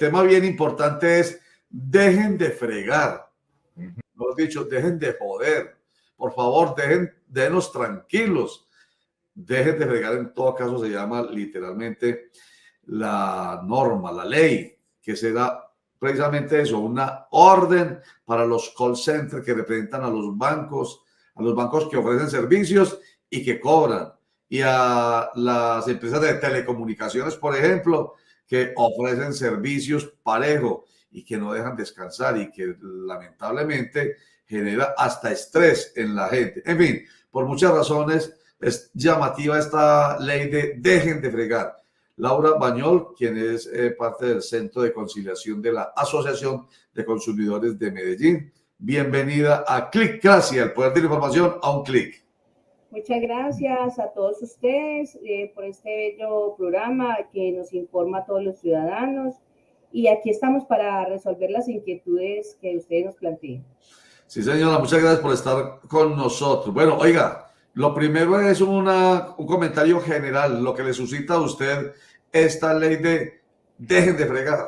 tema bien importante es dejen de fregar. Lo he dicho, dejen de joder. Por favor, déjenos tranquilos. Dejen de fregar, en todo caso se llama literalmente la norma, la ley, que será precisamente eso, una orden para los call centers que representan a los bancos que ofrecen servicios y que cobran, y a las empresas de telecomunicaciones, por ejemplo, que ofrecen servicios parejo y que no dejan descansar y que lamentablemente genera hasta estrés en la gente. En fin, por muchas razones es llamativa esta ley de dejen de fregar. Laura Bañol, quien es parte del Centro de Conciliación de la Asociación de Consumidores de Medellín. Bienvenida a Clickracia, el poder de la información a un clic. Muchas gracias a todos ustedes por este bello programa que nos informa a todos los ciudadanos. Y aquí estamos para resolver las inquietudes que ustedes nos planteen. Sí, señora, muchas gracias por estar con nosotros. Bueno, oiga, lo primero es un comentario general, lo que le suscita a usted esta ley de dejen de fregar.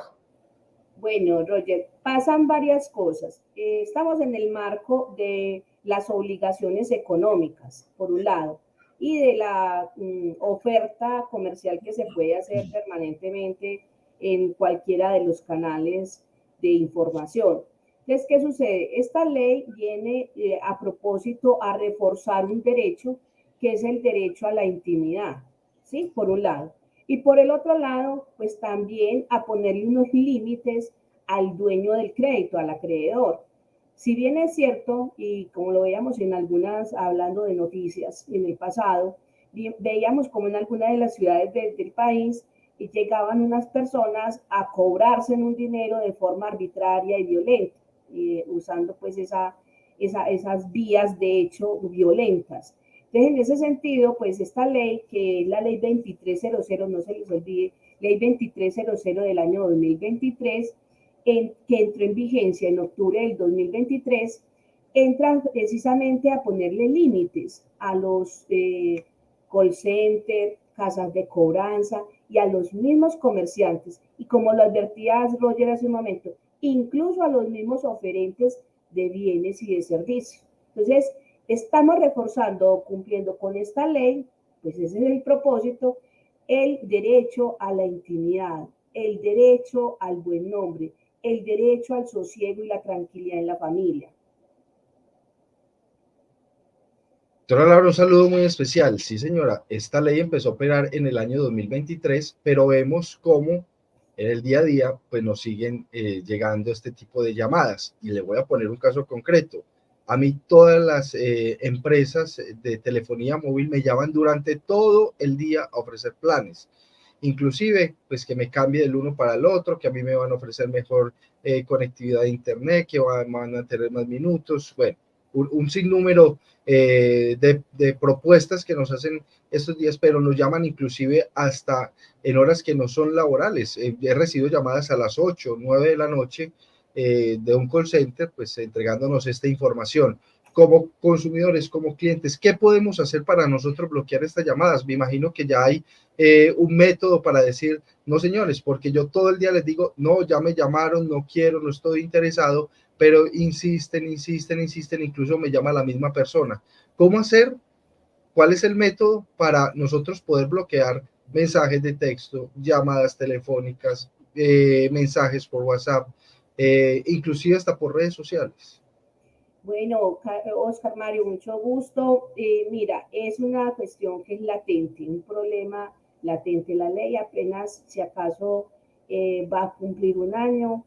Bueno, Roger, pasan varias cosas. Estamos en el marco de las obligaciones económicas, por un lado, y de la oferta comercial que se puede hacer permanentemente en cualquiera de los canales de información. Entonces, ¿qué sucede? Esta ley viene a propósito a reforzar un derecho que es el derecho a la intimidad, ¿sí? Por un lado. Y por el otro lado, pues también a ponerle unos límites al dueño del crédito, al acreedor. Si bien es cierto, y como lo veíamos en algunas, hablando de noticias en el pasado, veíamos como en algunas de las ciudades del país llegaban unas personas a cobrarse en un dinero de forma arbitraria y violenta, usando pues esas vías de hecho violentas. Entonces, en ese sentido, pues esta ley, que es la ley 2300, no se les olvide, ley 2300 del año 2023, que entró en vigencia en octubre del 2023, entra precisamente a ponerle límites a los call centers, casas de cobranza y a los mismos comerciantes. Y como lo advertía Roger hace un momento, incluso a los mismos oferentes de bienes y de servicios. Entonces, estamos reforzando o cumpliendo con esta ley, pues ese es el propósito, el derecho a la intimidad, el derecho al buen nombre, el derecho al sosiego y la tranquilidad en la familia. Doctora Laura, un saludo muy especial. Sí, señora, esta ley empezó a operar en el año 2023, pero vemos cómo en el día a día pues nos siguen llegando este tipo de llamadas. Y le voy a poner un caso concreto. A mí todas las empresas de telefonía móvil me llaman durante todo el día a ofrecer planes. Inclusive, pues que me cambie del uno para el otro, que a mí me van a ofrecer mejor conectividad de internet, que van a tener más minutos. Bueno, un sinnúmero de propuestas que nos hacen estos días, pero nos llaman inclusive hasta en horas que no son laborales. He recibido llamadas a las 8, 9 de la noche de un call center, pues entregándonos esta información. Como consumidores, como clientes, ¿qué podemos hacer para nosotros bloquear estas llamadas? Me imagino que ya hay un método para decir, no señores, porque yo todo el día les digo, no, ya me llamaron, no quiero, no estoy interesado, pero insisten, incluso me llama la misma persona. ¿Cómo hacer? ¿Cuál es el método para nosotros poder bloquear mensajes de texto, llamadas telefónicas, mensajes por WhatsApp, inclusive hasta por redes sociales? Bueno, Oscar Mario, mucho gusto. Mira, es una cuestión que es latente, un problema latente. La ley apenas, si acaso, va a cumplir un año.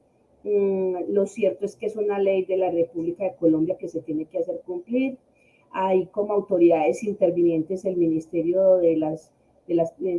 Lo cierto es que es una ley de la República de Colombia que se tiene que hacer cumplir. Hay como autoridades intervinientes el Ministerio de las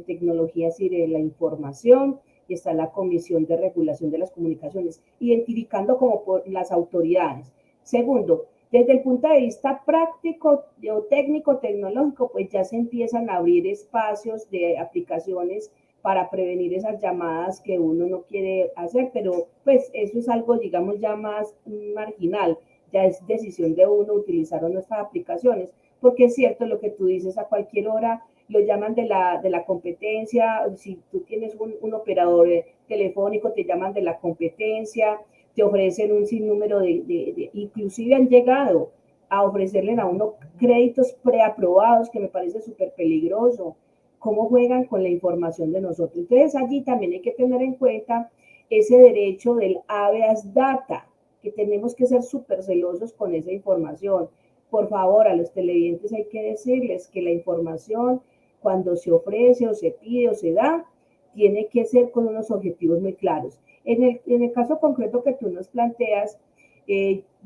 Tecnologías y de la Información, y está la Comisión de Regulación de las Comunicaciones, identificando como por las autoridades. Segundo, desde el punto de vista práctico o técnico, tecnológico, pues ya se empiezan a abrir espacios de aplicaciones para prevenir esas llamadas que uno no quiere hacer, pero pues eso es algo, digamos, ya más marginal, ya es decisión de uno utilizar o no estas aplicaciones, porque es cierto lo que tú dices, a cualquier hora lo llaman de la competencia, si tú tienes un operador telefónico, te llaman de la competencia, te ofrecen un sinnúmero inclusive han llegado a ofrecerle a uno créditos preaprobados, que me parece súper peligroso, cómo juegan con la información de nosotros. Entonces allí también hay que tener en cuenta ese derecho del habeas data, que tenemos que ser súper celosos con esa información. Por favor, a los televidentes hay que decirles que la información, cuando se ofrece o se pide o se da, tiene que ser con unos objetivos muy claros. En el caso concreto que tú nos planteas,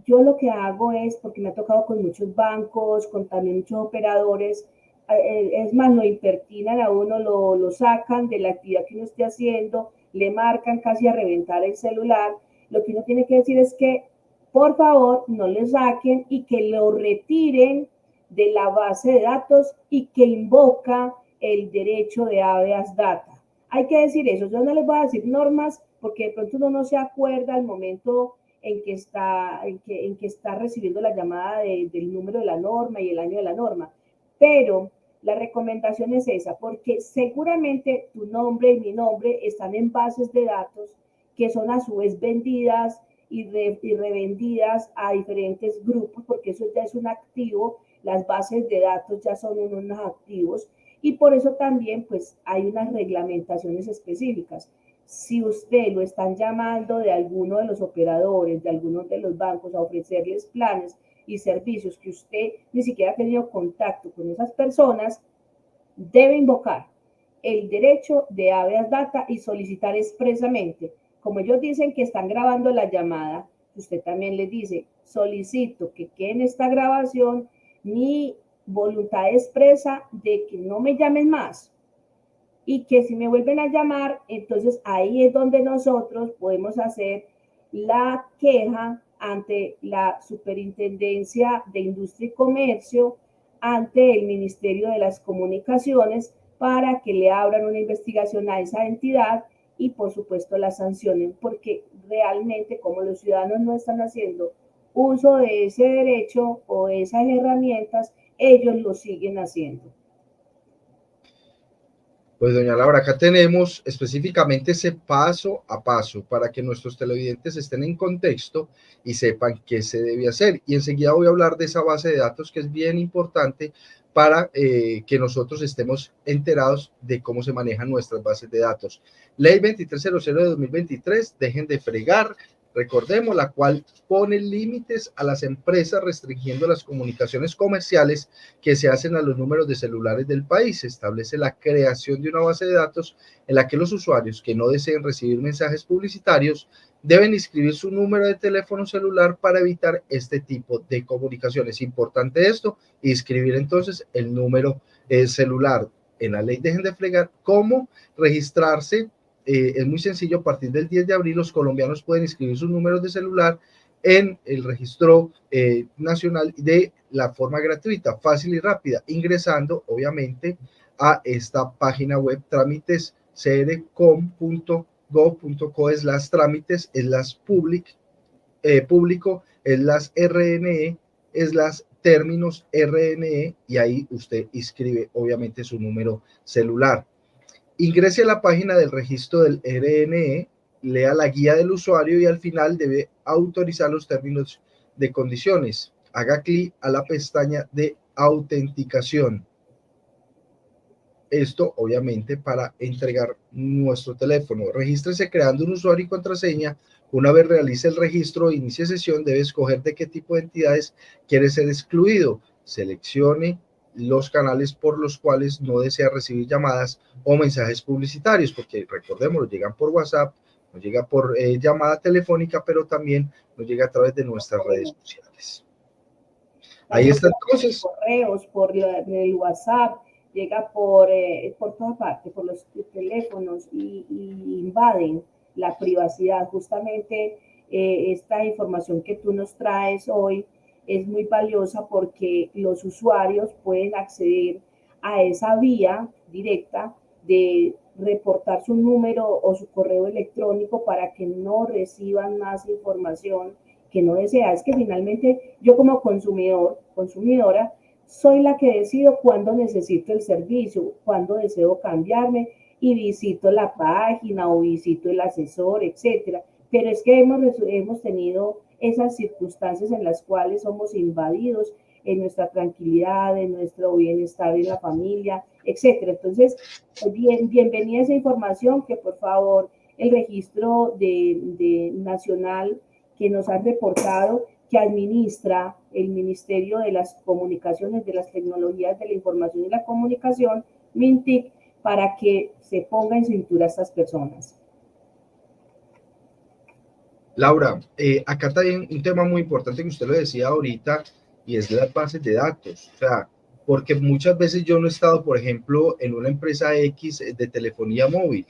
yo lo que hago es, porque me ha tocado con muchos bancos, con también muchos operadores, es más, lo impertinan a uno, lo sacan de la actividad que uno esté haciendo, le marcan casi a reventar el celular. Lo que uno tiene que decir es que, por favor, no le saquen y que lo retiren de la base de datos y que invoca el derecho de habeas data. Hay que decir eso. Yo no les voy a decir normas porque de pronto uno no se acuerda al momento en que está recibiendo la llamada del número de la norma y el año de la norma. Pero la recomendación es esa, porque seguramente tu nombre y mi nombre están en bases de datos que son a su vez vendidas y revendidas a diferentes grupos, porque eso ya es un activo, las bases de datos ya son unos activos, y por eso también pues hay unas reglamentaciones específicas. Si usted lo están llamando de alguno de los operadores, de algunos de los bancos a ofrecerles planes y servicios que usted ni siquiera ha tenido contacto con esas personas, debe invocar el derecho de habeas data y solicitar expresamente, como ellos dicen que están grabando la llamada, usted también les dice, solicito que quede en esta grabación mi voluntad expresa de que no me llamen más y que si me vuelven a llamar, entonces ahí es donde nosotros podemos hacer la queja ante la Superintendencia de Industria y Comercio, ante el Ministerio de las Comunicaciones, para que le abran una investigación a esa entidad y por supuesto la sancionen, porque realmente como los ciudadanos no están haciendo uso de ese derecho o de esas herramientas, ellos lo siguen haciendo. Pues doña Laura, acá tenemos específicamente ese paso a paso para que nuestros televidentes estén en contexto y sepan qué se debe hacer. Y enseguida voy a hablar de esa base de datos que es bien importante para que nosotros estemos enterados de cómo se manejan nuestras bases de datos. Ley 2300 de 2023, dejen de fregar. Recordemos, la cual pone límites a las empresas restringiendo las comunicaciones comerciales que se hacen a los números de celulares del país. Establece la creación de una base de datos en la que los usuarios que no deseen recibir mensajes publicitarios deben inscribir su número de teléfono celular para evitar este tipo de comunicaciones. Importante esto, inscribir entonces el número celular. En la ley dejen de fregar. ¿Cómo registrarse? Es muy sencillo. A partir del 10 de abril los colombianos pueden inscribir sus números de celular en el registro nacional de la forma gratuita, fácil y rápida, ingresando obviamente a esta página web trámitescrcom.gov.co/trámites, público, RNE, términos RNE, y ahí usted inscribe obviamente su número celular. Ingrese a la página del registro del RNE, lea la guía del usuario y al final debe autorizar los términos de condiciones. Haga clic a la pestaña de autenticación. Esto obviamente para entregar nuestro teléfono. Regístrese creando un usuario y contraseña. Una vez realice el registro e inicie sesión, debe escoger de qué tipo de entidades quiere ser excluido. Seleccione los canales por los cuales no desea recibir llamadas o mensajes publicitarios, porque recordemos, llegan por WhatsApp, nos llega por llamada telefónica, pero también nos llega a través de nuestras redes sociales. Ahí está entonces. Correos, por el WhatsApp, llega por toda parte, por los teléfonos y invaden la privacidad. Justamente esta información que tú nos traes hoy es muy valiosa porque los usuarios pueden acceder a esa vía directa de reportar su número o su correo electrónico para que no reciban más información que no desea. Es que finalmente yo como consumidora, soy la que decido cuándo necesito el servicio, cuándo deseo cambiarme y visito la página o visito el asesor, etcétera. Pero es que hemos tenido esas circunstancias en las cuales somos invadidos en nuestra tranquilidad, en nuestro bienestar en la familia, etcétera. Entonces, bienvenida esa información, que por favor el registro de nacional que nos han reportado, que administra el Ministerio de las Comunicaciones, de las Tecnologías de la Información y la Comunicación, MINTIC, para que se ponga en cintura a estas personas. Laura, acá también un tema muy importante que usted lo decía ahorita, y es las bases de datos. O sea, porque muchas veces yo no he estado, por ejemplo, en una empresa X de telefonía móvil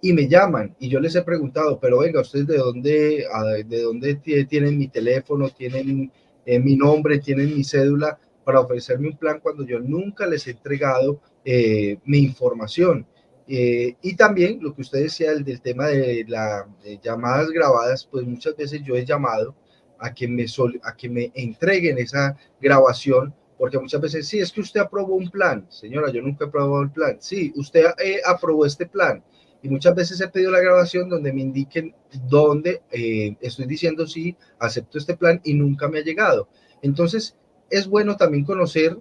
y me llaman y yo les he preguntado, pero venga, ¿ustedes de dónde tienen mi teléfono, tienen mi nombre, tienen mi cédula para ofrecerme un plan cuando yo nunca les he entregado mi información? Y también lo que usted decía del tema de las llamadas grabadas, pues muchas veces yo he llamado a que me entreguen esa grabación, porque muchas veces, sí, es que usted aprobó un plan. Señora, yo nunca he aprobado el plan. Sí, usted aprobó este plan. Y muchas veces he pedido la grabación donde me indiquen dónde estoy diciendo sí, acepto este plan, y nunca me ha llegado. Entonces, es bueno también conocer,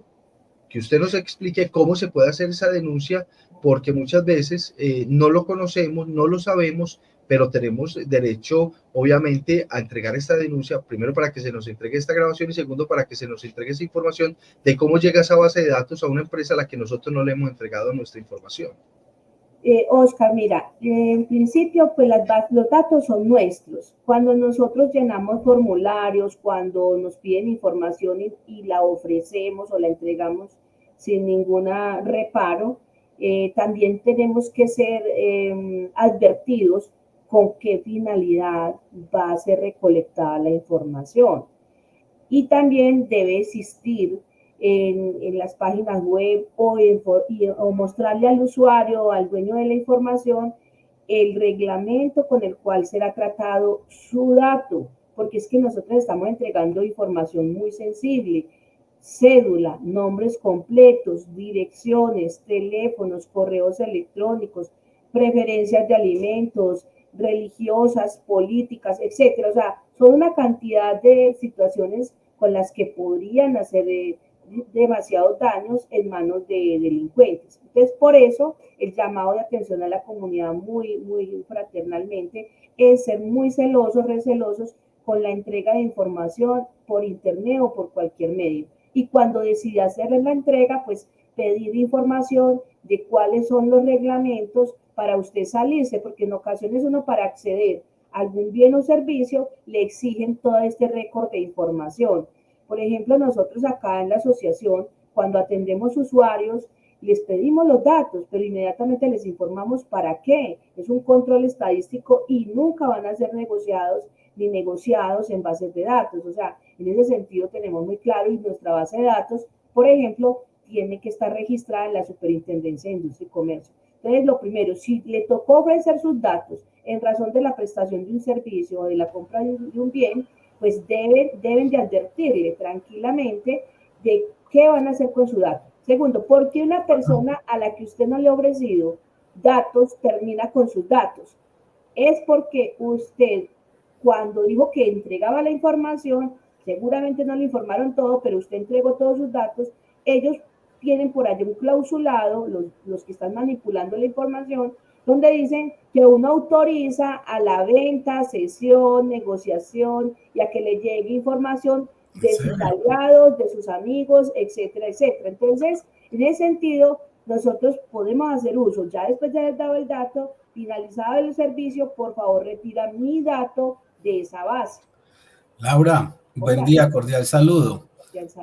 que usted nos explique cómo se puede hacer esa denuncia, porque muchas veces no lo conocemos, no lo sabemos, pero tenemos derecho, obviamente, a entregar esta denuncia, primero para que se nos entregue esta grabación y segundo para que se nos entregue esa información de cómo llega esa base de datos a una empresa a la que nosotros no le hemos entregado nuestra información. Oscar, mira, en principio, pues los datos son nuestros. Cuando nosotros llenamos formularios, cuando nos piden información y la ofrecemos o la entregamos sin ningún reparo, también tenemos que ser advertidos con qué finalidad va a ser recolectada la información. Y también debe existir en las páginas web o mostrarle al usuario o al dueño de la información el reglamento con el cual será tratado su dato, porque es que nosotros estamos entregando información muy sensible: cédula, nombres completos, direcciones, teléfonos, correos electrónicos, preferencias de alimentos, religiosas, políticas, etcétera. O sea, son una cantidad de situaciones con las que podrían hacer demasiados daños en manos de delincuentes. Entonces, por eso, el llamado de atención a la comunidad muy fraternalmente es ser muy celosos, recelosos con la entrega de información por internet o por cualquier medio. Y cuando decida hacerles la entrega, pues pedir información de cuáles son los reglamentos para usted salirse, porque en ocasiones uno, para acceder a algún bien o servicio, le exigen todo este récord de información. Por ejemplo, nosotros acá en la asociación, cuando atendemos usuarios, les pedimos los datos, pero inmediatamente les informamos para qué. Es un control estadístico y nunca van a ser negociados ni negociados en bases de datos. O sea, en ese sentido tenemos muy claro, y nuestra base de datos, por ejemplo, tiene que estar registrada en la Superintendencia de Industria y Comercio. Entonces, lo primero, si le tocó ofrecer sus datos en razón de la prestación de un servicio o de la compra de un bien, pues deben de advertirle tranquilamente de qué van a hacer con su dato. Segundo, ¿por qué una persona a la que usted no le ha ofrecido datos termina con sus datos? Es porque usted, cuando dijo que entregaba la información, seguramente no le informaron todo, pero usted entregó todos sus datos. Ellos tienen por allá un clausulado, los que están manipulando la información, donde dicen que uno autoriza a la venta, cesión, negociación y a que le llegue información de sus aliados, de sus amigos, etcétera, etcétera. Entonces, en ese sentido, nosotros podemos hacer uso, ya después de haber dado el dato, finalizado el servicio, por favor, retira mi dato de esa base. Laura, buen día, cordial saludo.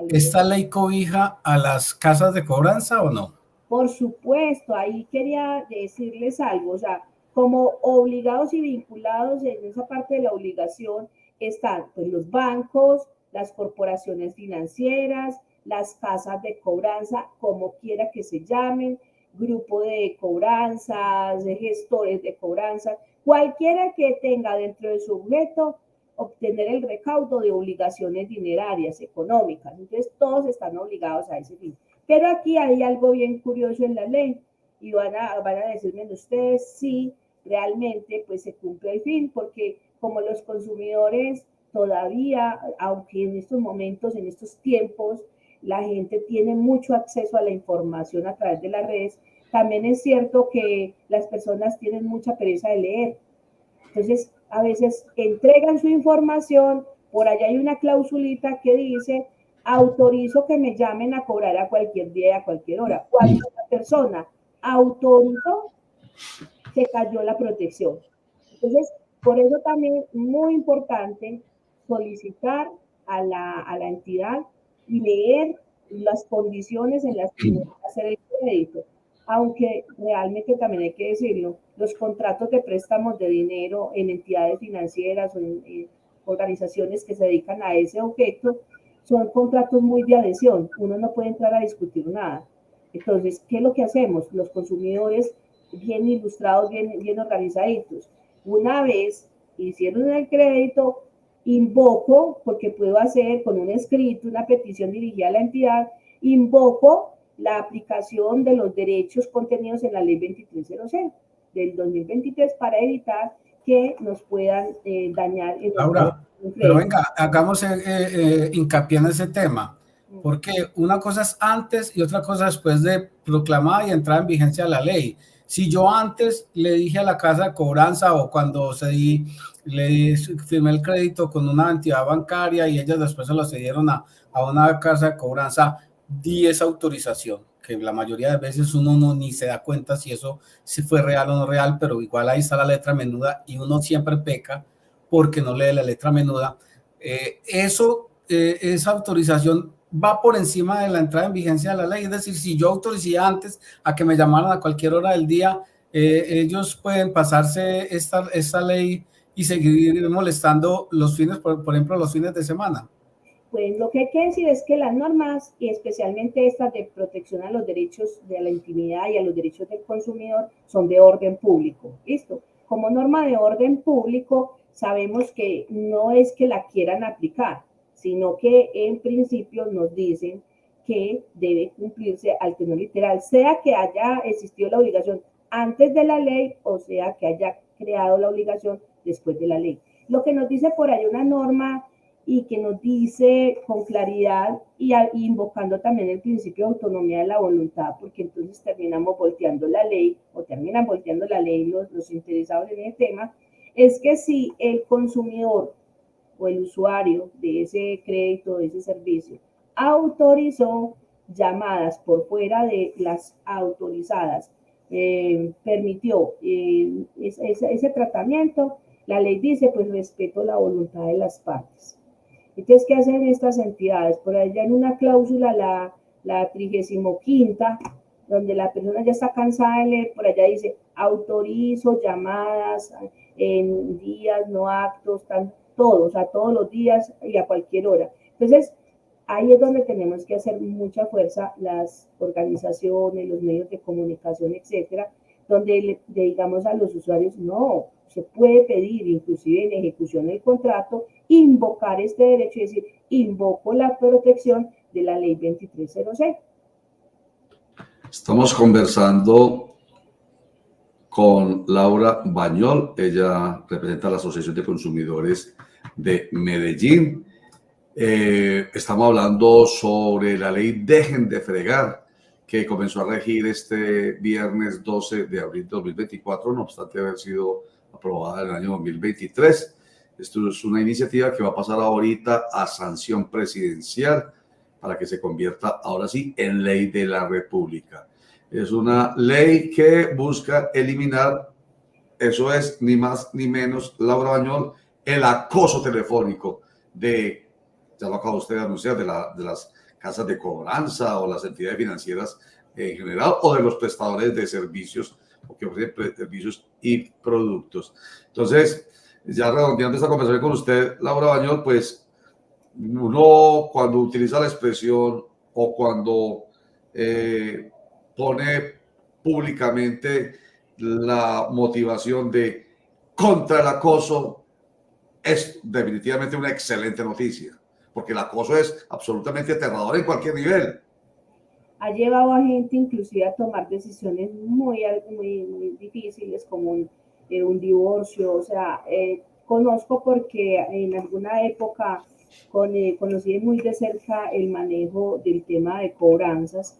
¿Esta ley cobija a las casas de cobranza o no? Por supuesto, ahí quería decirles algo, o sea, como obligados y vinculados en esa parte de la obligación están pues los bancos, las corporaciones financieras, las casas de cobranza, como quiera que se llamen, grupo de cobranzas, de gestores de cobranza, cualquiera que tenga dentro de su objeto obtener el recaudo de obligaciones dinerarias, económicas. Entonces, todos están obligados a ese fin. Pero aquí hay algo bien curioso en la ley y van a decirme ustedes si realmente pues se cumple el fin, porque como los consumidores todavía, aunque en estos momentos, en estos tiempos, la gente tiene mucho acceso a la información a través de las redes, también es cierto que las personas tienen mucha pereza de leer. Entonces, a veces entregan su información, por allá hay una clausulita que dice, autorizo que me llamen a cobrar a cualquier día y a cualquier hora. Cuando una persona autorizó, se cayó la protección. Entonces, por eso también muy importante solicitar a la entidad y leer las condiciones en las que va a hacer el crédito. Aunque realmente también hay que decirlo, los contratos de préstamos de dinero en entidades financieras o en organizaciones que se dedican a ese objeto son contratos muy de adhesión. Uno no puede entrar a discutir nada. Entonces, ¿qué es lo que hacemos? Los consumidores bien ilustrados, bien organizaditos. Una vez hicieron el crédito, invoco, porque puedo hacer con un escrito, una petición dirigida a la entidad, invoco la aplicación de los derechos contenidos en la ley 2300 del 2023 para evitar que nos puedan dañar. Laura, pero venga, hagamos hincapié en ese tema, porque una cosa es antes y otra cosa después de proclamada y entrada en vigencia de la ley. Si yo antes le dije a la casa de cobranza o cuando le firmé el crédito con una entidad bancaria y ellas después se lo cedieron a una casa de cobranza, di esa autorización, que la mayoría de veces uno no ni se da cuenta si fue real o no real, pero igual ahí está la letra menuda y uno siempre peca porque no lee la letra menuda. Esa autorización va por encima de la entrada en vigencia de la ley. Es decir, si yo autoricé antes a que me llamaran a cualquier hora del día, ellos pueden pasarse esta ley y seguir molestando los fines, por ejemplo, los fines de semana. Pues lo que hay que decir es que las normas, y especialmente estas de protección a los derechos de la intimidad y a los derechos del consumidor, son de orden público. ¿Listo? Como norma de orden público, sabemos que no es que la quieran aplicar, sino que en principio nos dicen que debe cumplirse al tenor literal, sea que haya existido la obligación antes de la ley o sea que haya creado la obligación después de la ley. Lo que nos dice por ahí una norma y que nos dice con claridad y invocando también el principio de autonomía de la voluntad, porque entonces terminamos volteando la ley o terminan volteando la ley los interesados en el tema, es que si el consumidor o el usuario de ese crédito, de ese servicio, autorizó llamadas por fuera de las autorizadas, permitió ese tratamiento, la ley dice, pues respeto la voluntad de las partes. Entonces, ¿qué hacen estas entidades? Por allá en una cláusula, la 35ª, donde la persona ya está cansada de leer, por allá dice, autorizo llamadas en días, no actos, todos, o sea, todos los días y a cualquier hora. Entonces, ahí es donde tenemos que hacer mucha fuerza las organizaciones, los medios de comunicación, etcétera, donde le digamos a los usuarios, no, se puede pedir, inclusive en ejecución del contrato, invocar este derecho y decir, invoco la protección de la ley 2300. Estamos conversando con Laura Bañol, ella representa la Asociación de Consumidores de Medellín. Estamos hablando sobre la ley Dejen de Fregar, que comenzó a regir este viernes 12 de abril de 2024, no obstante haber sido aprobada en el año 2023. Esto es una iniciativa que va a pasar ahorita a sanción presidencial para que se convierta ahora sí en ley de la República. Es una ley que busca eliminar, eso es ni más ni menos, Laura Bañol, el acoso telefónico ya lo acaba usted de anunciar, de las casas de cobranza o las entidades financieras en general o de los prestadores de servicios o que ofrecen servicios y productos. Entonces, ya redondeando esta conversación con usted, Laura Bañol, pues uno cuando utiliza la expresión o cuando pone públicamente la motivación de contra el acoso, es definitivamente una excelente noticia, porque el acoso es absolutamente aterrador en cualquier nivel. Ha llevado a gente inclusive a tomar decisiones muy difíciles, como un divorcio. O sea, conozco porque en alguna época conocí muy de cerca el manejo del tema de cobranzas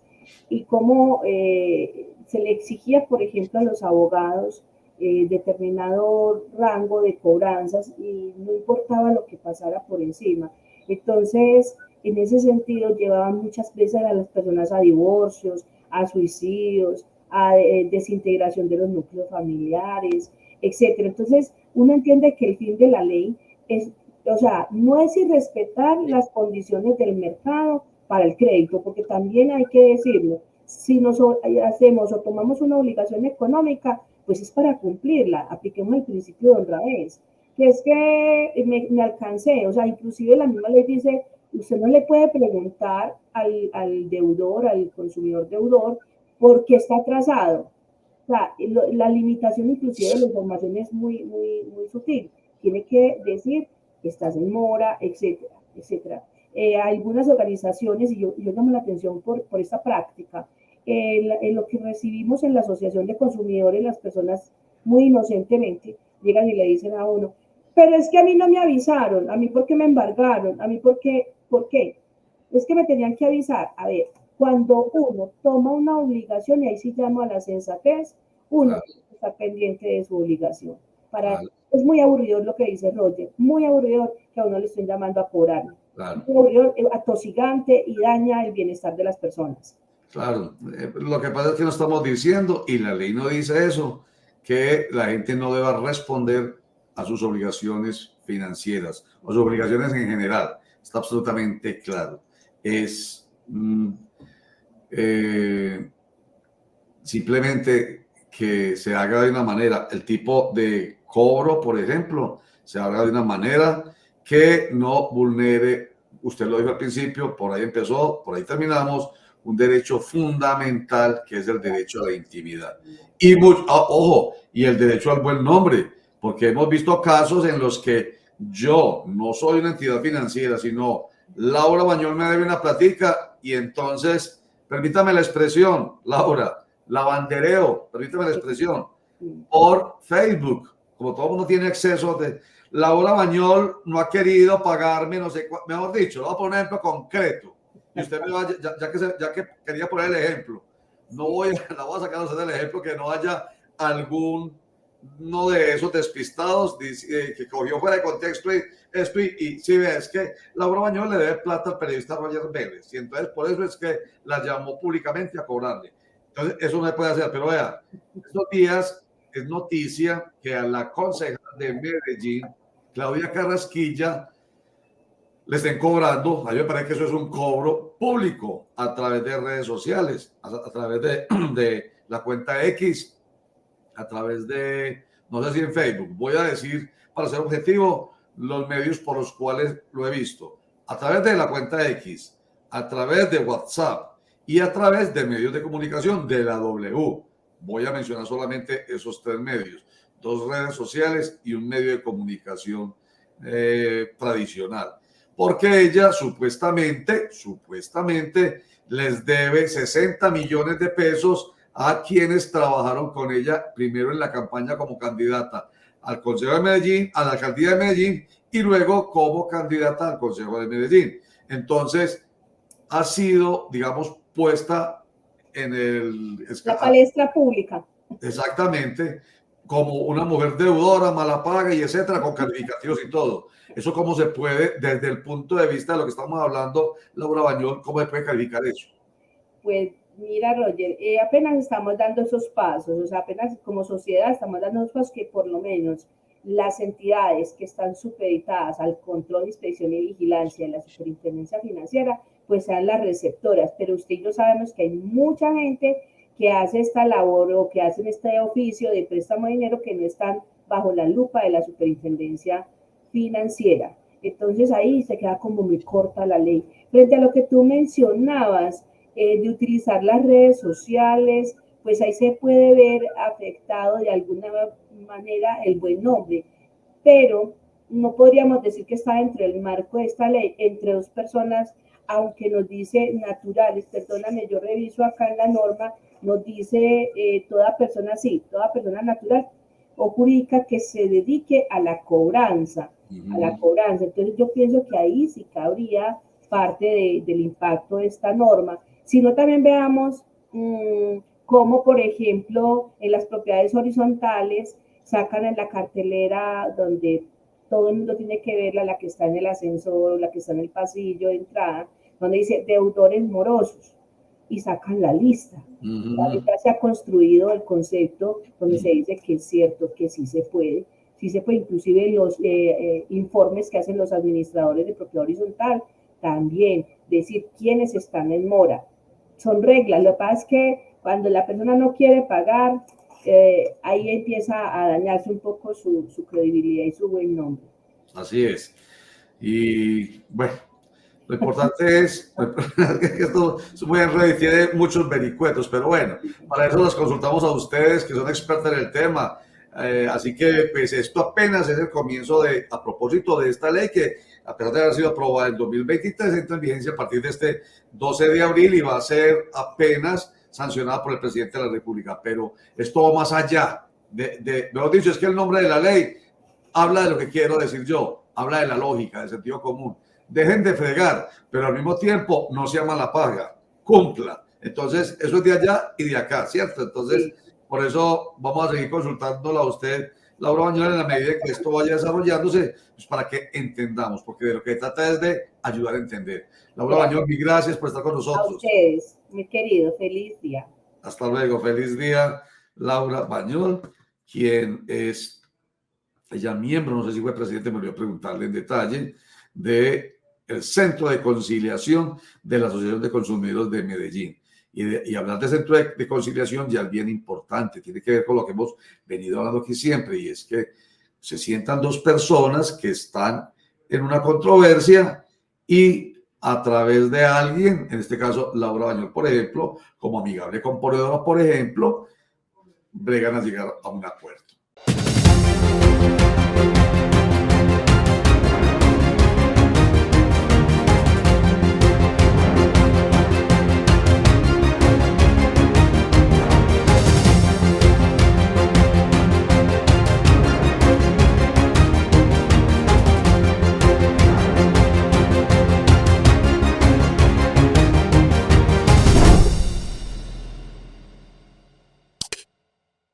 y cómo se le exigía, por ejemplo, a los abogados determinado rango de cobranzas y no importaba lo que pasara por encima. Entonces, en ese sentido, llevaban muchas veces a las personas a divorcios, a suicidios, a desintegración de los núcleos familiares, etcétera. Entonces, uno entiende que el fin de la ley es, o sea, no es irrespetar las condiciones del mercado para el crédito, porque también hay que decirlo, si nos hacemos o tomamos una obligación económica, pues es para cumplirla. Apliquemos el principio de honradez, que es que me alcancé, o sea, inclusive la misma ley dice, usted no le puede preguntar al deudor, al consumidor deudor, por qué está atrasado. O sea, la limitación inclusive de la información es muy sutil. Tiene que decir que estás en mora, etcétera, etcétera. Algunas organizaciones, y yo llamo la atención por esta práctica, en lo que recibimos en la Asociación de Consumidores, las personas muy inocentemente llegan y le dicen a uno, pero es que a mí no me avisaron, a mí por qué me embargaron, a mí por qué, es que me tenían que avisar. A ver, cuando uno toma una obligación, y ahí sí llamo a la sensatez, uno está pendiente de su obligación. Es muy aburrido lo que dice Roger, muy aburrido que a uno le estén llamando a cobrar. Muy aburrido, atosigante y daña el bienestar de las personas. Claro, lo que pasa es que no estamos diciendo, y la ley no dice eso, que la gente no deba responder a sus obligaciones financieras o sus obligaciones en general. Está absolutamente claro. Es simplemente que se haga de una manera, el tipo de cobro, por ejemplo, se haga de una manera que no vulnere, usted lo dijo al principio, por ahí empezó, por ahí terminamos, un derecho fundamental que es el derecho a la intimidad. Y, ojo, y el derecho al buen nombre, porque hemos visto casos en los que yo no soy una entidad financiera, sino Laura Bañol me debe una platica y entonces, permítame la expresión, Laura, lavandereo, permítame la expresión, por Facebook, como todo el mundo tiene acceso de Laura Bañol no ha querido pagarme, no sé, mejor dicho, lo voy a poner un ejemplo concreto. Y usted me va, ya que quería poner el ejemplo, la voy a sacar a usted del ejemplo que no haya algún uno de esos despistados que cogió fuera de contexto y si ves que Laura Bañol le debe plata al periodista Roger Vélez y entonces por eso es que la llamó públicamente a cobrarle. Entonces eso no se puede hacer, pero vea, estos días es noticia que a la concejal de Medellín, Claudia Carrasquilla, le estén cobrando. A mí me parece que eso es un cobro público a través de redes sociales, a través de la cuenta X, a través de, no sé si en Facebook, voy a decir, para ser objetivo, los medios por los cuales lo he visto, a través de la cuenta X, a través de WhatsApp y a través de medios de comunicación de la W. Voy a mencionar solamente esos tres medios, 2 redes sociales y un medio de comunicación tradicional, porque ella supuestamente les debe 60 millones de pesos a quienes trabajaron con ella primero en la campaña como candidata al Consejo de Medellín, a la alcaldía de Medellín y luego como candidata al Consejo de Medellín. Entonces, ha sido, digamos, puesta en la palestra pública. Exactamente, como una mujer deudora, mala paga y etcétera, con calificativos y todo. Eso cómo se puede, desde el punto de vista de lo que estamos hablando, Laura Bañol, ¿cómo se puede calificar eso? Pues mira, Roger, apenas estamos dando esos pasos, o sea, apenas como sociedad estamos dando esos pasos que por lo menos las entidades que están supeditadas al control, inspección y vigilancia de la superintendencia financiera, pues sean las receptoras. Pero usted y yo sabemos que hay mucha gente que hace esta labor o que hacen este oficio de préstamo de dinero que no están bajo la lupa de la superintendencia financiera. Entonces ahí se queda como muy corta la ley. Frente a lo que tú mencionabas, de utilizar las redes sociales, pues ahí se puede ver afectado de alguna manera el buen nombre. Pero no podríamos decir que está dentro del marco de esta ley, entre dos personas, aunque nos dice naturales, perdóname, yo reviso acá en la norma, nos dice toda persona, sí, toda persona natural o jurídica que se dedique a la cobranza, a la cobranza. Entonces yo pienso que ahí sí cabría parte del impacto de esta norma. Si no, también veamos cómo, por ejemplo, en las propiedades horizontales sacan en la cartelera donde todo el mundo tiene que verla, la que está en el ascensor, la que está en el pasillo de entrada, donde dice deudores morosos, y sacan la lista. Ahorita se ha construido el concepto donde se dice que es cierto, que sí se puede, inclusive los informes que hacen los administradores de propiedad horizontal, también decir quiénes están en mora. Son reglas, lo que pasa es que cuando la persona no quiere pagar, ahí empieza a dañarse un poco su credibilidad y su buen nombre. Así es. Y bueno, lo importante es que esto es muy enredado y tiene muchos vericuetos, pero bueno, para eso los consultamos a ustedes que son expertos en el tema. Así que pues esto apenas es el comienzo a propósito de esta ley que a pesar de haber sido aprobada en 2023, entra en vigencia a partir de este 12 de abril y va a ser apenas sancionada por el presidente de la República, pero esto va más allá. Mejor dicho, es que el nombre de la ley habla de lo que quiero decir yo, habla de la lógica, del sentido común. Dejen de fregar, pero al mismo tiempo no se llama la paga, cumpla. Entonces, eso es de allá y de acá, ¿cierto? Entonces, por eso vamos a seguir consultándola a usted, Laura Bañuelos, en la medida que esto vaya desarrollándose, pues para que entendamos, porque de lo que trata es de ayudar a entender. Laura Bañuelos, mil gracias por estar con nosotros. A ustedes, mi querido, feliz día. Hasta luego, feliz día, Laura Bañuelos, quien es ella miembro, no sé si fue presidente, me olvidó preguntarle en detalle, del Centro de Conciliación de la Asociación de Consumidores de Medellín. Y hablar de centro de conciliación ya es bien importante, tiene que ver con lo que hemos venido hablando aquí siempre, y es que se sientan dos personas que están en una controversia y a través de alguien, en este caso Laura Bañuelos, por ejemplo, como amigable componedora, por ejemplo, bregan a llegar a un acuerdo.